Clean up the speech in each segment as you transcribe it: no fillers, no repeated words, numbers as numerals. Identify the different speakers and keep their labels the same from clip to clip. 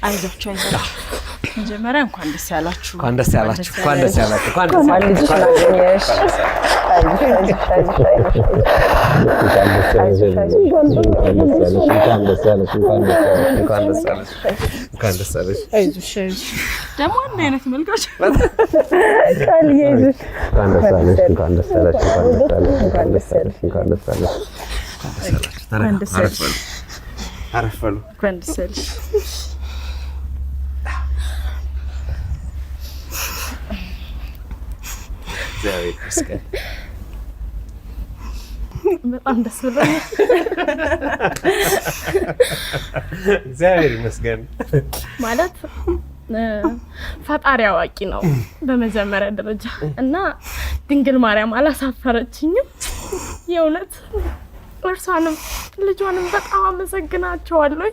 Speaker 1: አይዟችሁ መጀመሪያ እንኳን ደስ ያላችሁ ደግሞ አንድ አይነት መልካች
Speaker 2: አረፈሉ
Speaker 1: ኮንደሰል
Speaker 2: ዛሬ ከስከ
Speaker 1: በጣም ደስ ብሎኛል
Speaker 2: ዛሬ መስገን
Speaker 1: ማለት ፈጣሪ አዋቂ ነው በመጀመሪያ ደረጃ እና ድንግል ማርያም አላሳፈረችኝም የእውነት እርሷንም ልጇንም በጣም አመሰግናቸዋለሁ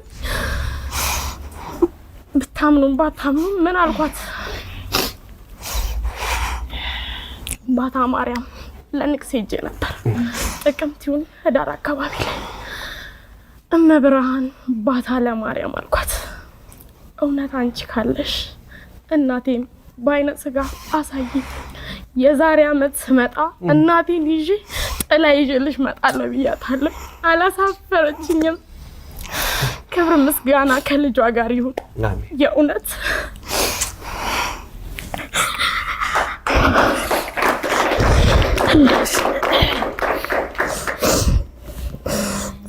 Speaker 1: ብታምኑም ባታምኑም ምን አልኳት ባታ ማርያም ለንቅስ ሄጄ ነበር ጥቅምት ይሁን ህዳር አካባቢ ላይ እመብርሃን ባታ ለማርያም አልኳት እውነት አንቺ ካለሽ እናቴም በአይነ ስጋ አሳይ የዛሬ አመት ስመጣ እናቴን ይዤ ጥላ ይዤልሽ መጣለሁ ብያታለሁ አላሳፈረችኝም ክብር ምስጋና ከልጇ ጋር ይሁን
Speaker 2: አሜን
Speaker 1: የእውነት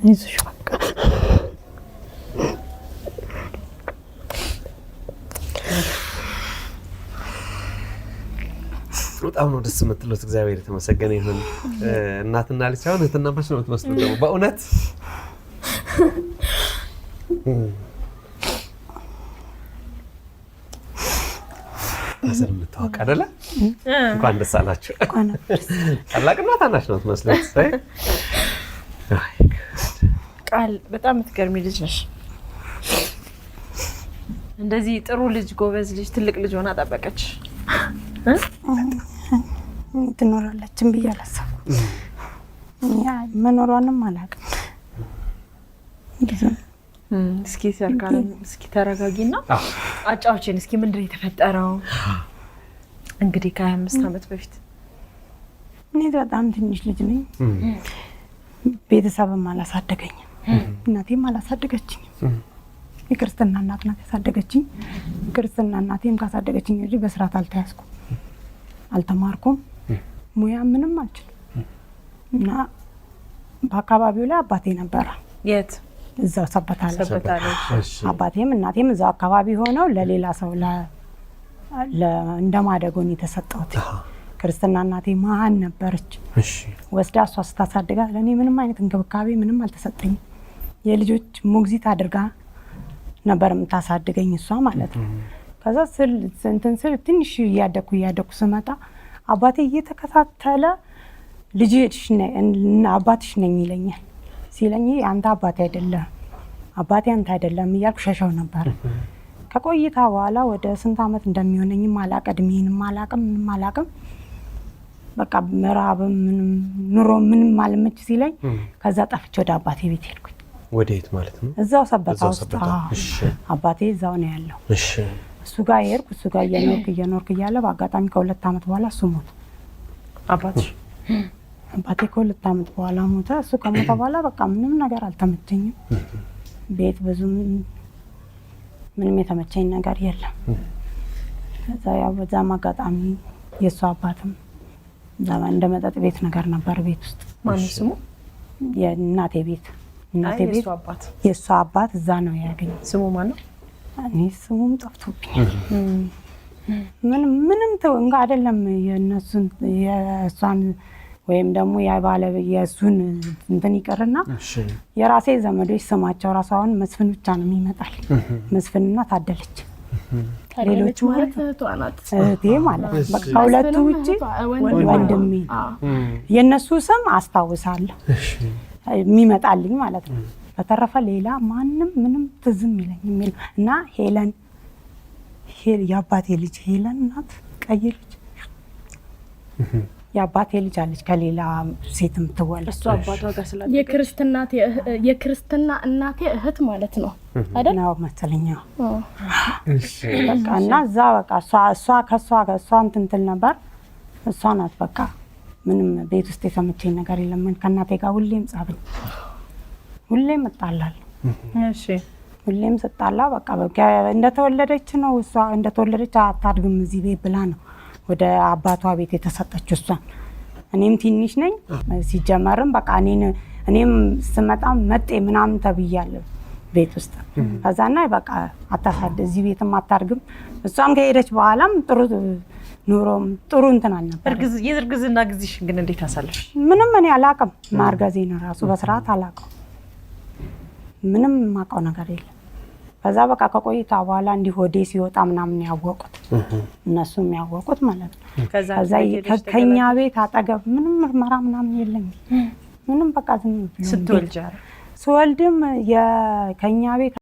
Speaker 3: ይዙሽ
Speaker 2: በጣም ነው ደስ የምትሉት እግዚአብሔር የተመሰገነ ይሁን እናትና ልጅ ሳይሆን እህትና ማች ነው የምትመስሉት ደግሞ በእውነት አሰር ምታወቅ አይደለ እንኳን ደስ አላችሁ ታላቅና ታናሽ ነው የምትመስሉት
Speaker 1: ቃል በጣም የምትገርሚ ልጅ ነሽ እንደዚህ ጥሩ ልጅ ጎበዝ ልጅ ትልቅ ልጅ ሆና ጠበቀች
Speaker 3: ትኖራለችም ብዬ አላሰብኩም መኖሯንም አላውቅም
Speaker 1: እስኪ ሰርካለም እስኪ ተረጋጊና አጫውችን እስኪ ምንድነው የተፈጠረው እንግዲህ ከ25 አመት በፊት
Speaker 3: እኔ በጣም ትንሽ ልጅ ነኝ ቤተሰብም አላሳደገኝም እናቴም አላሳደገችኝም የክርስትና እናት ናት ያሳደገችኝ ክርስትና እናቴም ካሳደገችኝ እንጂ በስርዓት አልተያዝኩም አልተማርኩም ሙያ ምንም አልችልም እና በአካባቢው ላይ አባቴ ነበር
Speaker 1: የት
Speaker 3: እዛው ሰበታለ አባቴም እናቴም እዛው አካባቢ ሆነው ለሌላ ሰው እንደማደጎን የተሰጠውት ክርስትና እናቴ ማን ነበረች
Speaker 2: እሺ
Speaker 3: ወስዳ እሷ ስታሳድጋ ለኔ ምንም አይነት እንክብካቤ ምንም አልተሰጠኝም የልጆች ሞግዚት አድርጋ ነበር የምታሳድገኝ እሷ ማለት ነው ከዛ ስል ትንሽ ያደኩ ስመጣ አባቴ እየተከታተለ ልጅሽ አባትሽ ነኝ ይለኛል ሲለኝ አንተ አባቴ አንተ አይደለም እያልኩ ሸሸው ነበር ከቆይታ በኋላ ወደ ስንት አመት እንደሚሆነኝም አላቀድሜንም አላቅም በቃ ምራብም ኑሮ ምንም ማልመች ሲለኝ ከዛ ጠፍቼ ወደ አባቴ ቤት ሄድኩኝ
Speaker 2: ወዴት ማለት ነው
Speaker 3: እዛው ሰበታ ውስጥ እሺ አባቴ እዛው ነው ያለው
Speaker 2: እሺ
Speaker 3: እሱ ጋር ሄድኩ እሱ ጋር እየኖርኩ እያለ በአጋጣሚ ከ2 አመት በኋላ እሱ ሞተ አባቴ ከ2 አመት በኋላ ሞተ እሱ ከሞተ በኋላ በቃ ምንም ነገር አልተመቸኝም ቤት ብዙ ምንም የተመቸኝ ነገር የለም ከዛ ያው በዛም አጋጣሚ የሱ አባትም ዘመን እንደመጠጥ ቤት ነገር ነበር ቤት ውስጥ
Speaker 1: ማን ስሙ
Speaker 3: የእናቴ ቤት የሱ አባት እዛ ነው ያገኘ
Speaker 1: ስሙ ማን ነው
Speaker 3: እኔ ስሙም ጠፍቶብኝ ምንም ተወንጋ አይደለም የእሷን ወይም ደግሞ የእሱን እንትን ይቀርና የራሴ ዘመዶች ስማቸው ራሳውን መስፍን ብቻ ነው የሚመጣል መስፍንና ታደለች ሌሎች ማለት
Speaker 1: ተዋናት
Speaker 3: እቴ ማለት በቃ ከሁለቱ ውጪ ወንድሜ የነሱ ስም አስታውሳለሁ የሚመጣልኝ ማለት ነው በተረፈ ሌላ ማንንም ምንም ትዝም ይለኝ የሚል እና ሄለን የአባቴ ልጅ ሄለን ናት ቀይ ልጅ የአባቴ ልጅ አለች ከሌላ ሴትም ትወለድ።
Speaker 1: እሱ አባቷ ጋር ስላለ
Speaker 4: የክርስትና እናቴ እህት ማለት ነው አይደል?
Speaker 3: ነው መሰለኝ። በቃ እና እዛ በቃ እሷ እንትን ትል ነበር። እሷ ናት በቃ ምንም ቤት ውስጥ የተመቸኝ ነገር የለም። ከእናቴ ጋር ሁሌም ጻብኝ፣ ሁሌም እጣላለሁ።
Speaker 1: እሺ
Speaker 3: ሁሌም ስጣላ በቃ እንደተወለደች ነው እሷ እንደተወለደች አታድግም እዚህ ቤት ብላ ነው ወደ አባቷ ቤት የተሰጠችው እሷን። እኔም ትንሽ ነኝ ሲጀመርም በቃ እኔም ስመጣ መጤ ምናምን ተብያለሁ ቤት ውስጥ። ከዛና በቃ አታሳድ እዚህ ቤትም አታድግም። እሷም ከሄደች በኋላም ጥሩ ኑሮም ጥሩ እንትን አልነበር።
Speaker 1: የእርግዝና ጊዜሽ ግን እንዴት አሳለፍሽ?
Speaker 3: ምንም እኔ አላውቅም። ማርገዜን ራሱ በስርዓት አላውቅም። ምንም የማውቀው ነገር የለም። ከዛ በቃ ከቆይታ በኋላ እንዲህ ሆዴ ሲወጣ ምናምን ያወቁት እነሱ የሚያወቁት ማለት ነው። ከዛ ከኛ ቤት አጠገብ ምንም ምርመራ ምናምን የለም። ምንም በቃ ዝም ብሎ
Speaker 1: ስትወልጂ
Speaker 3: ስወልድም ከኛ ቤት